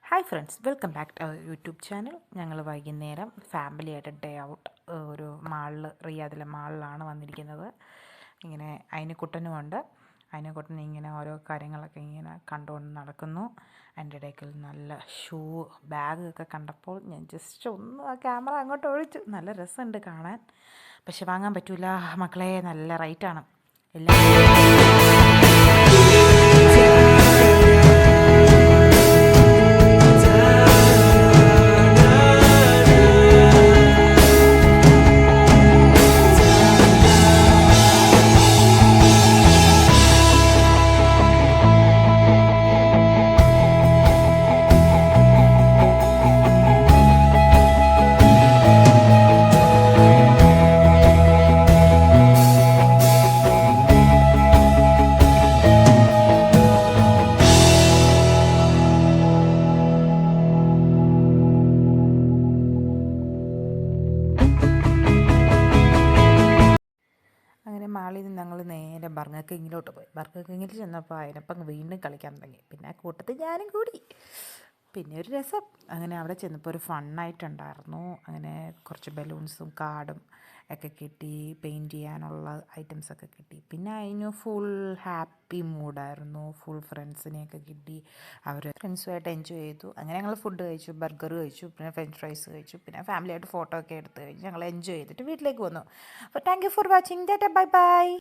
Hi friends, welcome back to our YouTube channel. ഞങ്ങൾ വൈകുന്നേരം ഫാമിലിയായിട്ട് ഡേ ഔട്ട് ഒരു റിയാദിലെ മാളിലാണ് വന്നിരിക്കുന്നത്. ഇങ്ങനെ അയിനക്കുട്ടനുമുണ്ട്. അയിനക്കുട്ടൻ ഇങ്ങനെ ഓരോ കാര്യങ്ങളൊക്കെ ഇങ്ങനെ കണ്ടുകൊണ്ട് നടക്കുന്നു. എൻ്റെ ഇടയ്ക്ക് നല്ല ബാഗൊക്കെ കണ്ടപ്പോൾ ഞാൻ ജസ്റ്റ് ഒന്ന് ആ ക്യാമറ അങ്ങോട്ട് ഒഴിച്ചു. നല്ല രസമുണ്ട് കാണാൻ, പക്ഷെ വാങ്ങാൻ പറ്റില്ല മക്കളെ, നല്ല റേറ്റാണ് എല്ലാം. അങ്ങനെ മാളിൽ നിന്ന് ഞങ്ങൾ നേരെ ബർഗർ കിങ്ങിലോട്ട് പോയി. ബർഗർ കിങ്ങിൽ ചെന്നപ്പോൾ അതിനപ്പം വീണ്ടും കളിക്കാൻ തുടങ്ങി. പിന്നെ ആ കൂട്ടത്തിൽ ഞാനും കൂടി. പിന്നെ ഒരു രസം. അങ്ങനെ അവിടെ ചെന്നപ്പോൾ ഒരു ഫണ്ണായിട്ടുണ്ടായിരുന്നു. അങ്ങനെ കുറച്ച് ബലൂൺസും കാർഡും ഒക്കെ കിട്ടി, പെയിൻറ്റ് ചെയ്യാനുള്ള ഐറ്റംസൊക്കെ കിട്ടി. പിന്നെ അതിന് ഫുൾ ഹാപ്പി മൂഡായിരുന്നു. ഫുൾ ഫ്രണ്ട്സിനെയൊക്കെ കിട്ടി. അവർ ഫ്രണ്ട്സുമായിട്ട് എൻജോയ് ചെയ്തു. അങ്ങനെ ഞങ്ങൾ ഫുഡ് കഴിച്ചു, ബർഗർ കഴിച്ചു, പിന്നെ ഫ്രഞ്ച് ഫ്രൈസ് കഴിച്ചു, പിന്നെ ഫാമിലിയായിട്ട് ഫോട്ടോ ഒക്കെ എടുത്ത് കഴിഞ്ഞ് ഞങ്ങൾ എൻജോയ് ചെയ്തിട്ട് വീട്ടിലേക്ക് വന്നു. അപ്പോൾ thank you for watching. Tata, bye bye.